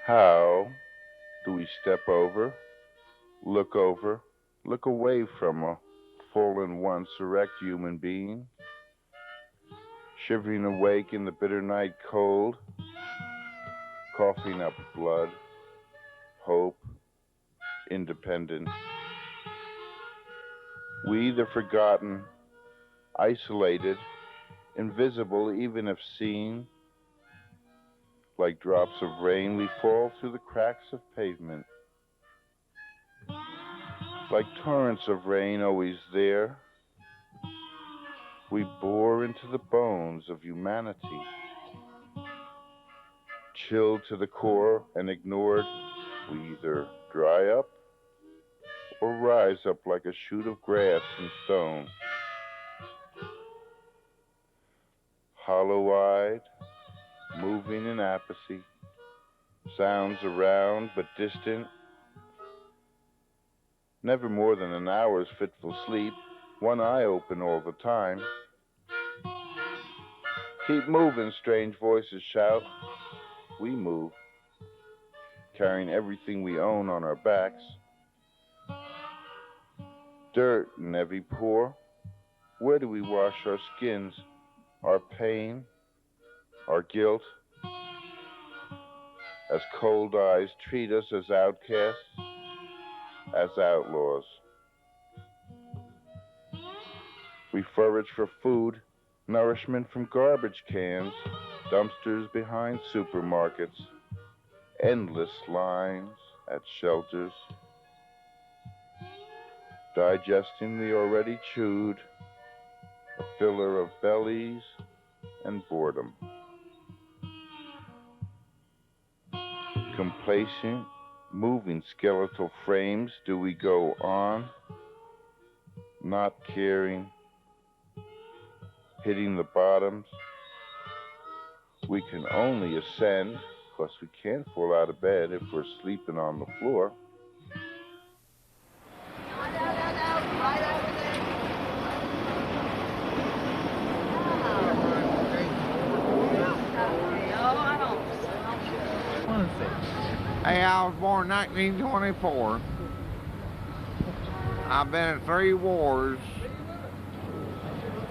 How do we step over, look away from a fallen once erect human being, shivering awake in the bitter night cold, coughing up blood, hope, independence? We, the forgotten, isolated, invisible even if seen, like drops of rain, we fall through the cracks of pavement. Like torrents of rain always there, we bore into the bones of humanity. Chilled to the core and ignored, we either dry up or rise up like a shoot of grass and stone. Hollow-eyed, moving in apathy, sounds around but distant, never more than an hour's fitful sleep, one eye open all the time. Keep moving, strange voices shout. We move, carrying everything we own on our backs. Dirt in every pore. Where do we wash our skins, our pain, our guilt? As cold eyes treat us as outcasts, as outlaws. We forage for food, nourishment from garbage cans, dumpsters behind supermarkets, endless lines at shelters, digesting the already chewed, a filler of bellies and boredom. Complacent, moving skeletal frames, do we go on, not caring, hitting the bottoms? We can only ascend, because we can't fall out of bed if we're sleeping on the floor. Hey, I was born in 1924. I've been in 3 wars.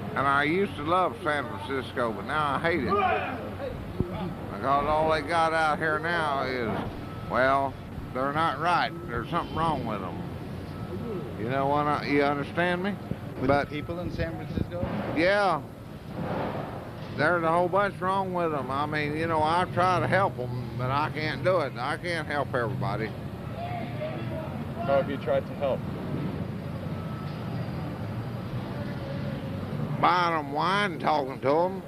And I used to love San Francisco, but now I hate it. Because all they got out here now is, well, they're not right. There's something wrong with them. You know what? You understand me? With the people in San Francisco? Yeah. There's a whole bunch wrong with them. I mean, you know, I try to help them, but I can't do it. I can't help everybody. How have you tried to help? Buying them wine and talking to them.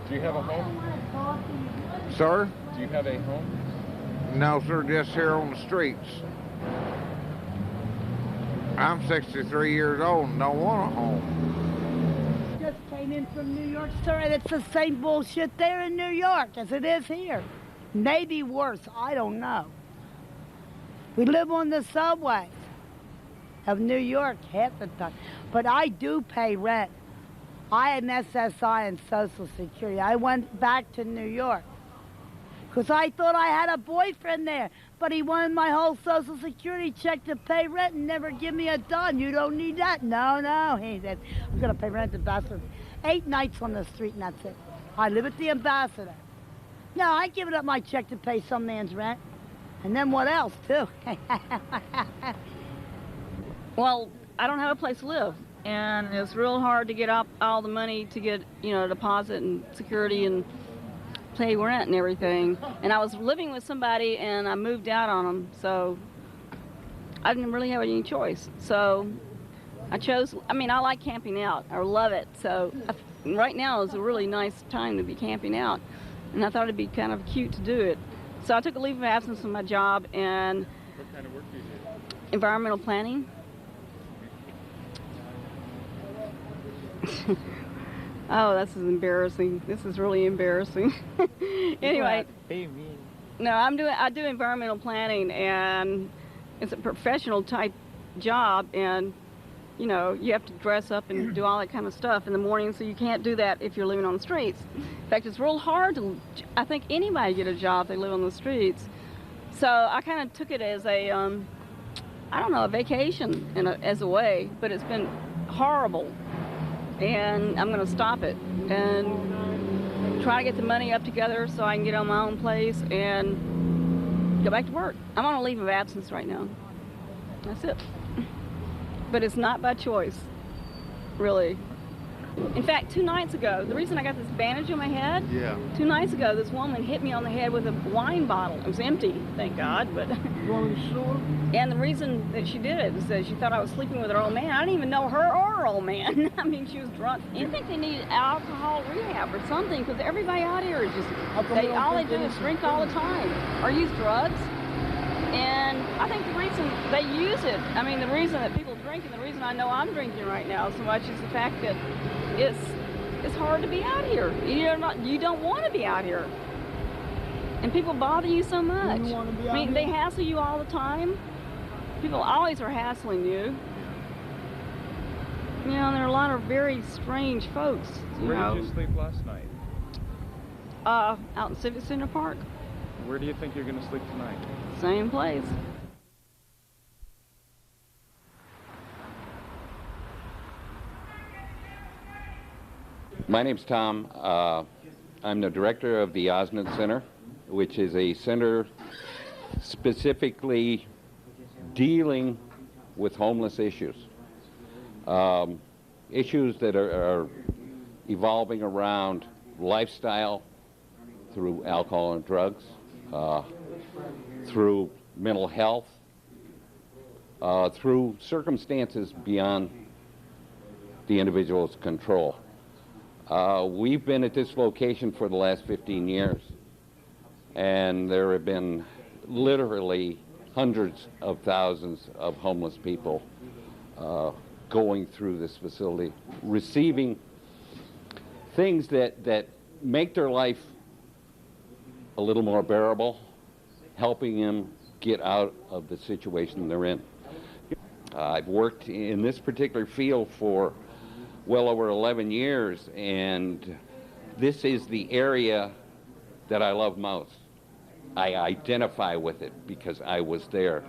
Do you have a home? Sir? Do you have a home? No, sir, just here on the streets. I'm 63 years old and don't want a home. Just came in from New York, sir, and it's the same bullshit there in New York as it is here. Maybe worse, I don't know. We live on the subways of New York half the time, but I do pay rent. I am SSI and Social Security. I went back to New York because I thought I had a boyfriend there, but he wanted my whole Social Security check to pay rent and never give me a dime. You don't need that. No, he said, I'm going to pay rent at the Ambassador. 8 nights on the street and that's it. I live at the Ambassador. No, I ain't giving up my check to pay some man's rent. And then what else, too? Well, I don't have a place to live, and it's real hard to get up all the money to get, you know, deposit and security and pay rent and everything. And I was living with somebody, and I moved out on them, so I didn't really have any choice. So I chose, I mean, I like camping out. I love it. So right now is a really nice time to be camping out, and I thought it'd be kind of cute to do it. So I took a leave of absence from my job, and What kind of work do you do? environmental planning. Oh, this is embarrassing. This is really embarrassing. Anyway, no, I do environmental planning, and it's a professional type job, and you know, you have to dress up and do all that kind of stuff in the morning, so you can't do that if you're living on the streets. In fact, it's real hard to, I think, anybody get a job if they live on the streets. So I kind of took it as a, I don't know, a vacation as a way, but it's been horrible. And I'm going to stop it and try to get the money up together so I can get on my own place and go back to work. I'm on a leave of absence right now. That's it. But it's not by choice, really. In fact, 2 nights ago, the reason I got this bandage on my head, 2 nights ago, this woman hit me on the head with a wine bottle. It was empty, thank God, but... And the reason that she did it is that she thought I was sleeping with her old man. I didn't even know her or her old man. I mean, she was drunk. You think they need alcohol rehab or something, because everybody out here is just, all they do is drink all the time, or use drugs. And I think the reason they use it, I mean, the reason that people drink, and the reason I know I'm drinking right now so much, is the fact that it's hard to be out here. You don't want to be out here. And people bother you so much. I mean, they hassle you all the time. People always are hassling you. You know, and there are a lot of very strange folks. Where did you sleep last night? Out in Civic Center Park. Where do you think you're going to sleep tonight? Same place. My name's Tom. I'm the director of the Osnet Center, which is a center specifically dealing with homeless issues. Issues that are evolving around lifestyle through alcohol and drugs, through mental health, through circumstances beyond the individual's control. We've been at this location for the last 15 years, and there have been literally hundreds of thousands of homeless people going through this facility, receiving things that make their life a little more bearable, helping them get out of the situation they're in. I've worked in this particular field for well over 11 years, and this is the area that I love most. I identify with it because I was there.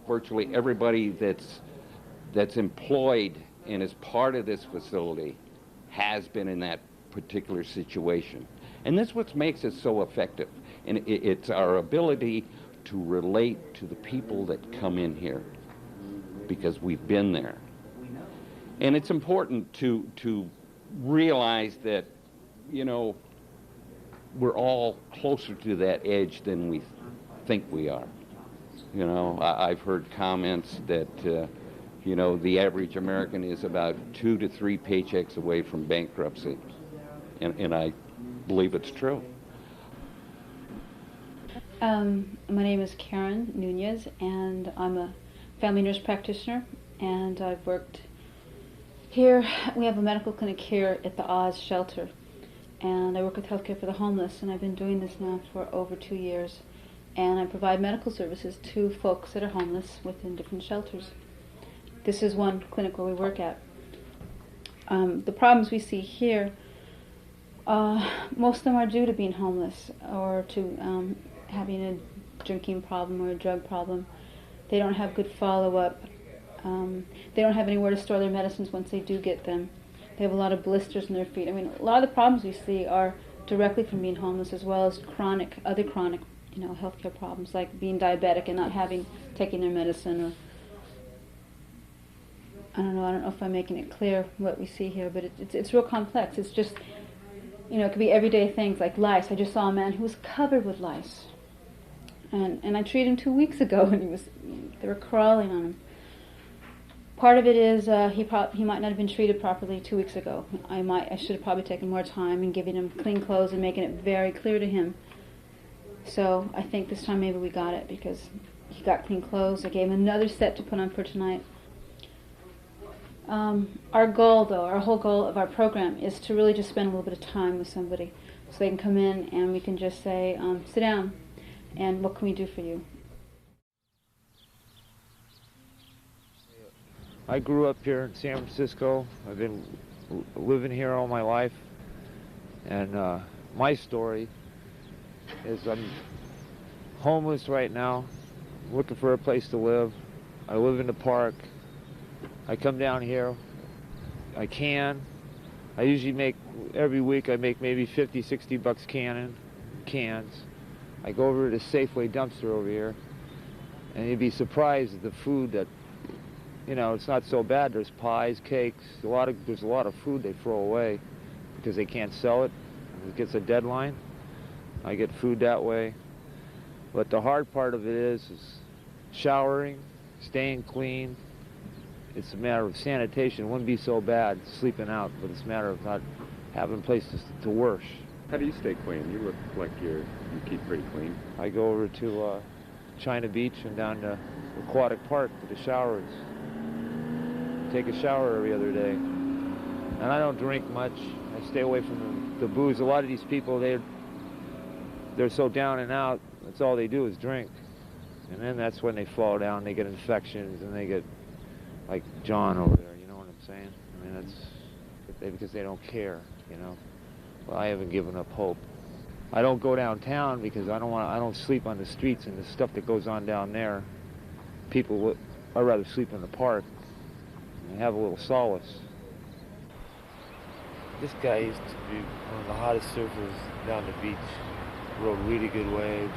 Virtually everybody that's employed and is part of this facility has been in that particular situation. And that's what makes it so effective. And it's our ability to relate to the people that come in here because we've been there. And it's important to realize that, you know, we're all closer to that edge than we think we are. You know, I've heard comments that, you know, the average American is about 2 to 3 paychecks away from bankruptcy. And I believe it's true. My name is Karen Nunez, and I'm a family nurse practitioner, and I've worked here. We have a medical clinic here at the Oz shelter, and I work with healthcare for the homeless, and I've been doing this now for over 2 years, and I provide medical services to folks that are homeless within different shelters. This is one clinic where we work at. The problems we see here, most of them are due to being homeless or to having a drinking problem or a drug problem. They don't have good follow-up. They don't have anywhere to store their medicines once they do get them. They have a lot of blisters in their feet. I mean, a lot of the problems we see are directly from being homeless, as well as other chronic, you know, healthcare problems like being diabetic and not taking their medicine, or I don't know if I'm making it clear what we see here, but it's real complex. It's just, you know, it could be everyday things like lice. I just saw a man who was covered with lice, and I treated him 2 weeks ago, and they were crawling on him. Part of it is he might not have been treated properly 2 weeks ago. I should have probably taken more time and giving him clean clothes and making it very clear to him. So I think this time maybe we got it because he got clean clothes. I gave him another set to put on for tonight. Our goal, though, our whole goal of our program is to really just spend a little bit of time with somebody so they can come in and we can just say, sit down, and what can we do for you? I grew up here in San Francisco. I've been living here all my life. And my story is I'm homeless right now, looking for a place to live. I live in the park. I come down here. I usually make, every week I make maybe 50, 60 bucks cans. I go over to the Safeway dumpster over here, and you'd be surprised at the food that, you know, it's not so bad. There's pies, cakes, there's a lot of food they throw away because they can't sell it. It gets a deadline. I get food that way. But the hard part of it is showering, staying clean. It's a matter of sanitation. It wouldn't be so bad sleeping out, but it's a matter of not having places to wash. How do you stay clean? You look like you keep pretty clean. I go over to China Beach and down to Aquatic Park to the showers. Take a shower every other day. And I don't drink much. I stay away from the booze. A lot of these people, they're so down and out, that's all they do is drink. And then that's when they fall down, they get infections, and they get, like John over there, you know what I'm saying? I mean, because they don't care, you know? Well, I haven't given up hope. I don't go downtown because I don't sleep on the streets and the stuff that goes on down there. I'd rather sleep in the park and have a little solace. This guy used to be one of the hottest surfers down the beach. Rode really good waves.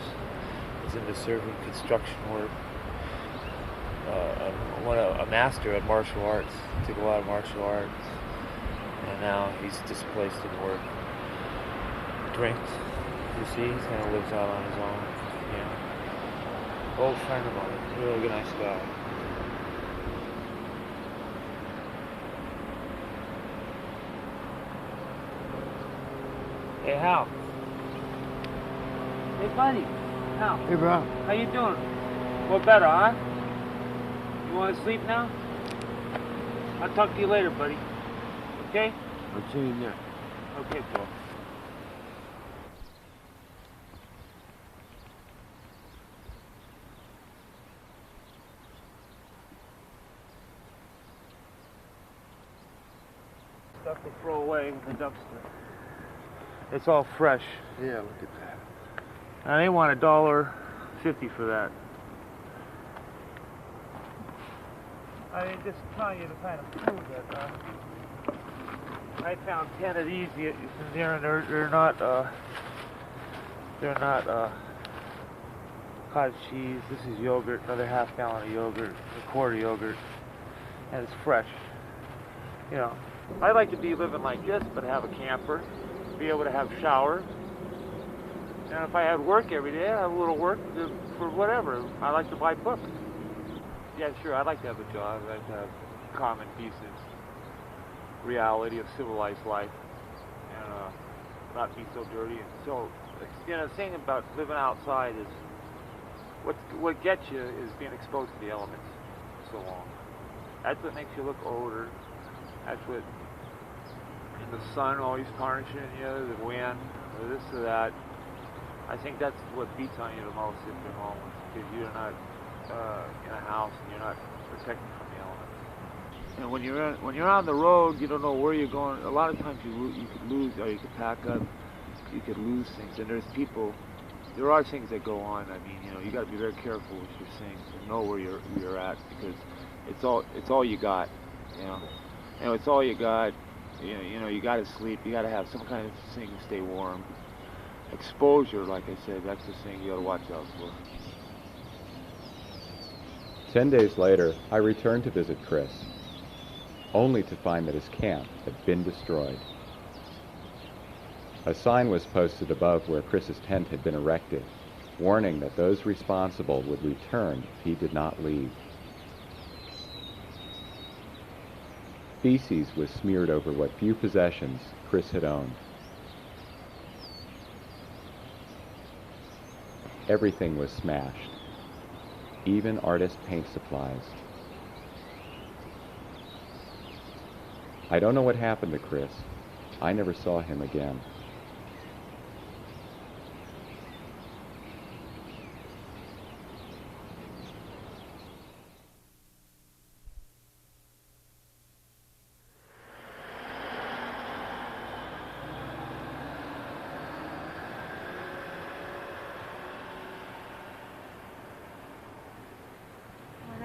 Was into surfing, construction work. A master at martial arts. Took a lot of martial arts. And now he's displaced in work. Drinks. You see, he kind of lives out on his own. Yeah. Old friend of mine. Really good, nice guy. Hey, Hal. Hey, buddy. Hal. Hey, bro. How you doing? Well, better, huh? You want to sleep now? I'll talk to you later, buddy. Okay? I'll see you there. Okay, Paul. Stuff to throw away in the dumpster. It's all fresh. Yeah, look at that. And they want $1.50 for that. I mean, just telling you the kind of food that I found 10 of these in there, and they're not cottage cheese. This is yogurt, another half gallon of yogurt, a quart of yogurt, and it's fresh. You know, I like to be living like this, but have a camper, be able to have showers. And if I had work every day, I have a little work for whatever. I like to buy books. Yeah, sure, I'd like to have a job. I'd like to have common, decent reality of civilized life and not be so dirty. And so, you know, the thing about living outside is what gets you is being exposed to the elements so long. That's what makes you look older. That's what, and the sun always tarnishing you, the wind, or this or that. I think that's what beats on you the most if you're homeless, because you're not in a house and you're not protected from the elements. And when you're on the road, you don't know where you're going. A lot of times you could lose, or you could pack up, you could lose things. And there are things that go on. I mean, you know, you got to be very careful with your things and know where you're at, because it's all you got. You know, and it's all you got. You know, you got to sleep. You got to have some kind of thing to stay warm. Exposure, like I said, that's the thing you got to watch out for. 10 days later, I returned to visit Chris, only to find that his camp had been destroyed. A sign was posted above where Chris's tent had been erected, warning that those responsible would return if he did not leave. Feces was smeared over what few possessions Chris had owned. Everything was smashed, even artist paint supplies. I don't know what happened to Chris. I never saw him again.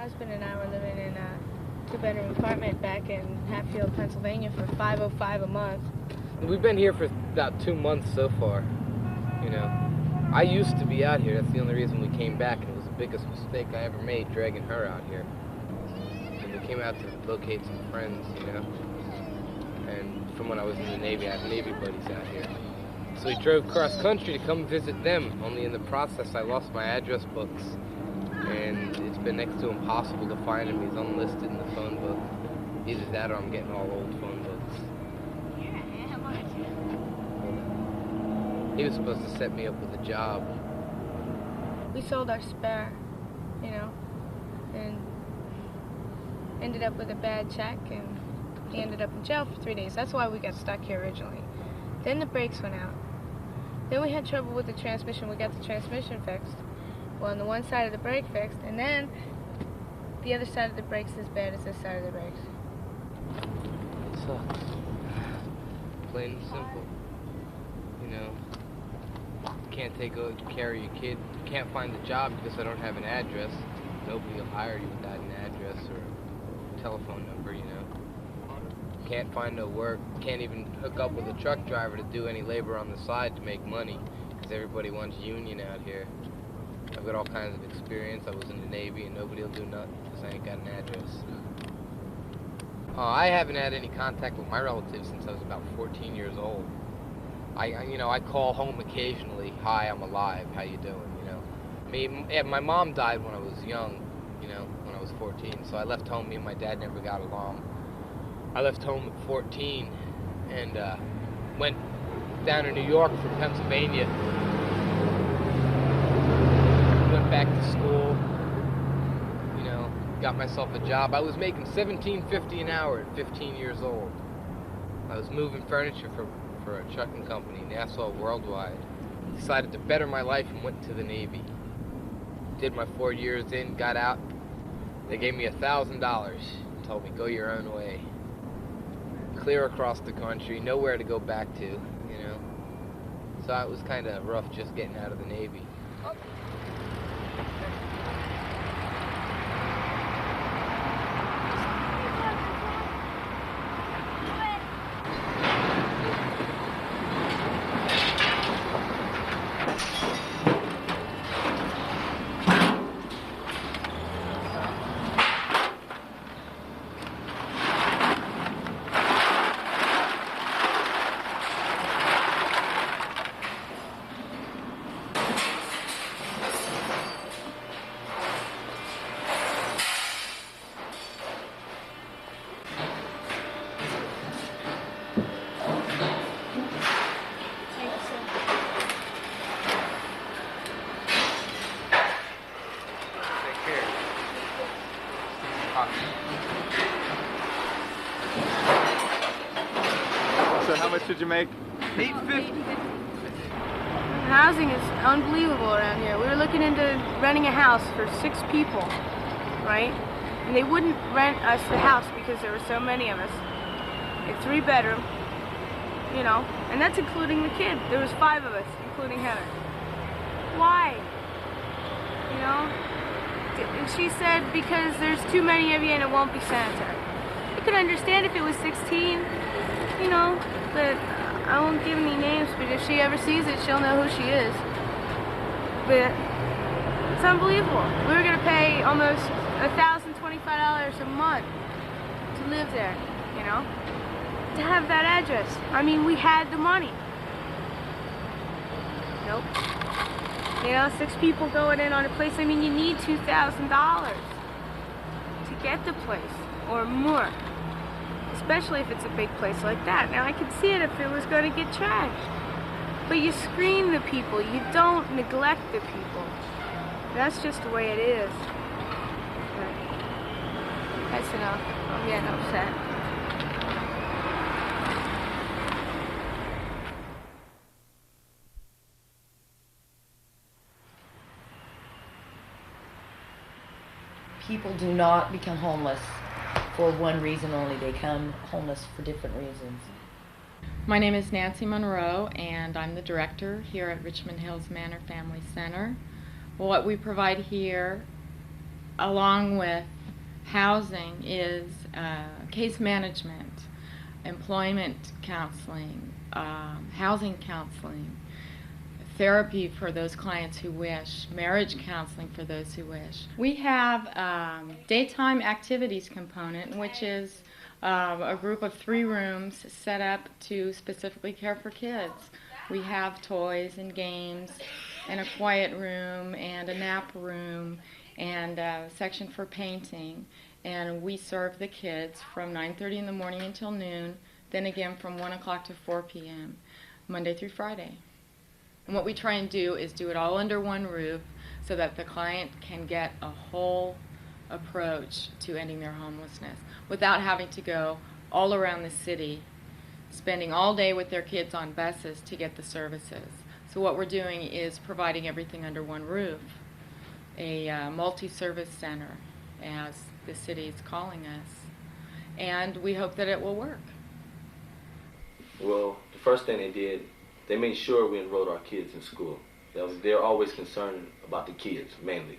husband and I were living in a two-bedroom apartment back in Hatfield, Pennsylvania for $505 a month. We've been here for about 2 months so far, you know. I used to be out here. That's the only reason we came back, and it was the biggest mistake I ever made, dragging her out here. And we came out to locate some friends, you know. And from when I was in the Navy, I have Navy buddies out here. So we drove cross country to come visit them, only in the process I lost my address books. And it's been next to impossible to find him. He's unlisted in the phone book. Either that or I'm getting all old phone books. He was supposed to set me up with a job. We sold our spare, you know, and ended up with a bad check, and he ended up in jail for 3 days. That's why we got stuck here originally. Then the brakes went out. Then we had trouble with the transmission. We got the transmission fixed. Well, on the one side of the brake fixed, and then the other side of the brake's as bad as this side of the brakes. It sucks. Plain and simple. You know, can't take care of your kid. Can't find a job because I don't have an address. Nobody will hire you without an address or a telephone number, you know. Can't find no work. Can't even hook up with a truck driver to do any labor on the side to make money because everybody wants union out here. I've got all kinds of experience. I was in the Navy and nobody will do nothing because I ain't got an address. I haven't had any contact with my relatives since I was about 14 years old. I call home occasionally. Hi, I'm alive. How you doing? You know, my mom died when I was young. You know, when I was 14. So I left home. Me and my dad never got along. I left home at 14 and went down to New York from Pennsylvania. Went back to school. You know, got myself a job. I was making $17.50 an hour at 15 years old. I was moving furniture for a trucking company, Nassau Worldwide. Decided to better my life and went to the Navy. Did my 4 years in, got out. They gave me $1,000. Told me, go your own way. Clear across the country, nowhere to go back to, you know. So it was kind of rough just getting out of the Navy. So how much did you make? $8.50. Housing is unbelievable around here. We were looking into renting a house for 6 people, right? And they wouldn't rent us the house because there were so many of us. It's 3-bedroom, you know, and that's including the kid. There was 5 of us, including Heather. Why? You know? And she said, because there's too many of you and it won't be sanitary. I could understand if it was 16, you know, but I won't give any names, but if she ever sees it, she'll know who she is. But it's unbelievable. We were going to pay almost $1,025 a month to live there, you know, to have that address. I mean, we had the money. Nope. You know, 6 people going in on a place. I mean, you need $2,000 to get the place, or more. Especially if it's a big place like that. Now, I could see it if it was going to get trashed. But you screen the people. You don't neglect the people. That's just the way it is. But that's enough. I'm getting upset. People do not become homeless for one reason only. They become homeless for different reasons. My name is Nancy Monroe, and I'm the director here at Richmond Hills Manor Family Center. What we provide here, along with Housing is case management, employment counseling, housing counseling, therapy for those clients who wish, marriage counseling for those who wish. We have daytime activities component, which is a group of 3 rooms set up to specifically care for kids. We have toys and games and a quiet room and a nap room and a section for painting. And we serve the kids from 9:30 in the morning until noon, then again from 1 o'clock to 4 p.m., Monday through Friday. And what we try and do is do it all under one roof so that the client can get a whole approach to ending their homelessness without having to go all around the city, spending all day with their kids on buses to get the services. So what we're doing is providing everything under one roof, a multi-service center, as the city is calling us, and we hope that it will work. Well, the first thing they did, they made sure we enrolled our kids in school. They're always concerned about the kids, mainly,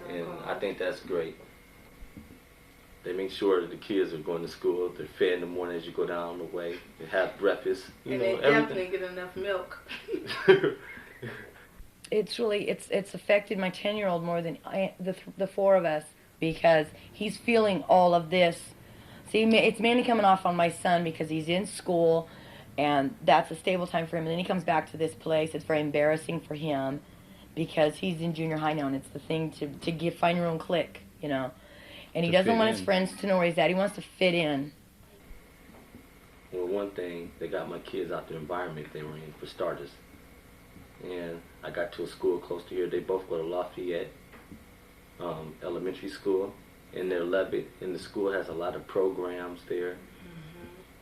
and I think that's great. They make sure that the kids are going to school, they're fed in the morning as you go down the way, they have breakfast, and they definitely get enough milk. It's affected my 10-year-old more than the 4 of us, because he's feeling all of this. See, it's mainly coming off on my son because he's in school, and that's a stable time for him. And then he comes back to this place. It's very embarrassing for him because he's in junior high now, and it's the thing to find your own clique, you know. And he doesn't want his friends to know where he's at. He wants to fit in. Well, one thing, they got my kids out the environment they were in, for starters. And I got to a school close to here. They both go to Lafayette Elementary School, and they're Levitt. And the school has a lot of programs there.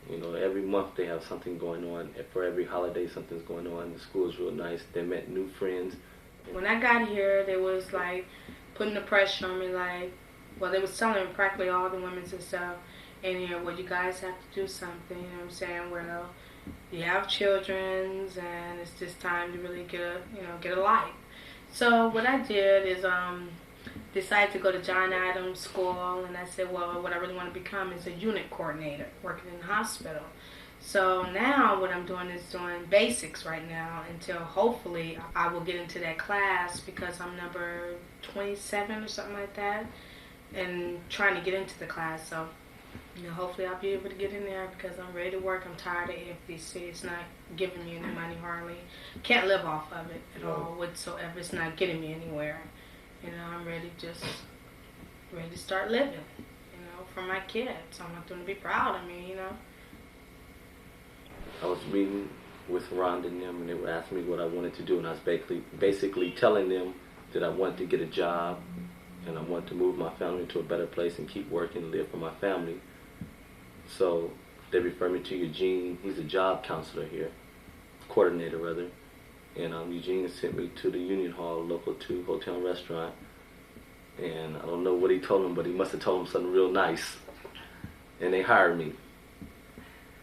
You know, every month they have something going on. For every holiday, something's going on. The school is real nice. They met new friends. When I got here, they was like putting the pressure on me, like, well, they was telling practically all the women and stuff in here, well, you guys have to do something, you know what I'm saying? Well, you have children, and it's just time to really get a life. So what I did is decided to go to John Adams School, and I said, well, what I really want to become is a unit coordinator, working in the hospital. So now what I'm doing is doing basics right now until hopefully I will get into that class, because I'm number 27 or something like that, and trying to get into the class. So, you know, hopefully I'll be able to get in there, because I'm ready to work. I'm tired of FBC. It's not giving me any money hardly. Can't live off of it at all whatsoever. It's not getting me anywhere. You know, I'm ready to start living, you know, for my kids. I want them to be proud of me, you know. I was meeting with Rhonda and them, and they were asking me what I wanted to do, and I was basically telling them that I wanted to get a job, and I wanted to move my family to a better place and keep working and live for my family. So they referred me to Eugene. He's a job counselor here, coordinator rather. And Eugene sent me to the Union Hall, local to Hotel and Restaurant. And I don't know what he told them, but he must have told them something real nice. And they hired me.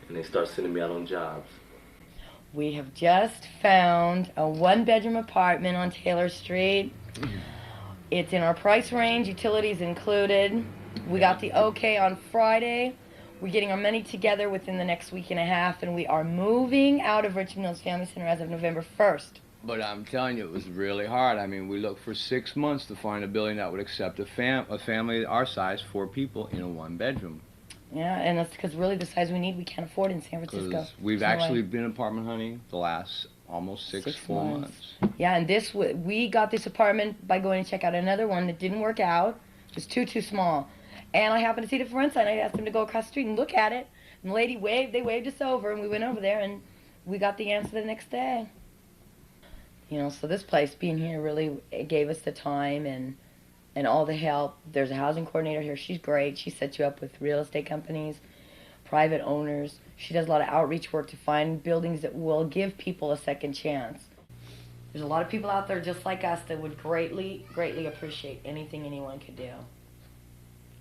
And they start sending me out on jobs. We have just found a 1-bedroom apartment on Taylor Street. It's in our price range, utilities included. We got the okay on Friday. We're getting our money together within the next week and a half, and we are moving out of Richmond Hills Family Center as of November 1st. But I'm telling you, it was really hard. I mean, we looked for 6 months to find a building that would accept a family our size, 4 people, in a 1-bedroom. Yeah, and that's because really the size we need, we can't afford in San Francisco. We've actually been apartment hunting the last almost 4 months. Yeah, and we got this apartment by going to check out another one that didn't work out. It was too small. And I happened to see the front side, and I asked them to go across the street and look at it. And the lady they waved us over, and we went over there, and we got the answer the next day. You know, so this place, being here, really gave us the time and all the help. There's a housing coordinator here. She's great. She sets you up with real estate companies, private owners. She does a lot of outreach work to find buildings that will give people a second chance. There's a lot of people out there just like us that would greatly appreciate anything anyone could do.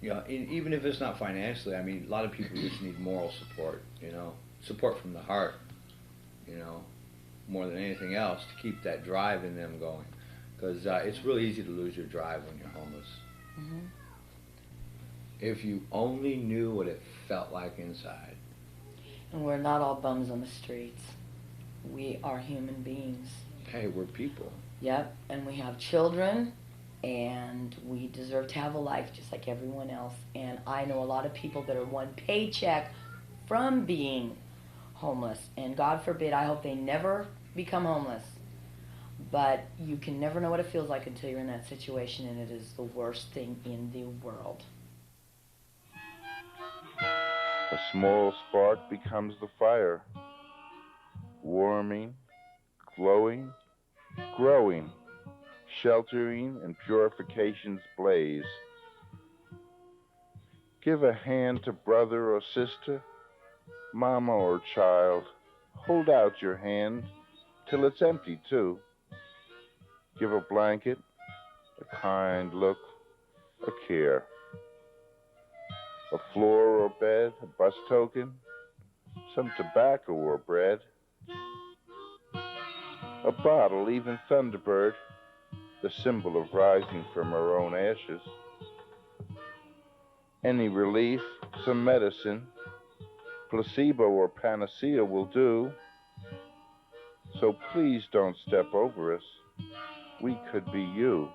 Yeah, even if it's not financially, I mean, a lot of people just need moral support, you know, support from the heart, you know, more than anything else, to keep that drive in them going. Because it's really easy to lose your drive when you're homeless. If you only knew what it felt like inside. And we're not all bums on the streets. We are human beings. Hey, we're people. Yep, and we have children, and we deserve to have a life just like everyone else. And I know a lot of people that are one paycheck from being homeless. And God forbid, I hope they never become homeless. But you can never know what it feels like until you're in that situation, and it is the worst thing in the world. A small spark becomes the fire, warming, glowing, growing, sheltering, and purification's blaze. Give a hand to brother or sister, mama or child. Hold out your hand till it's empty too. Give a blanket, a kind look, a care. A floor or bed, a bus token, some tobacco or bread. A bottle, even Thunderbird, the symbol of rising from our own ashes. Any relief, some medicine, placebo or panacea will do. So please don't step over us. We could be you.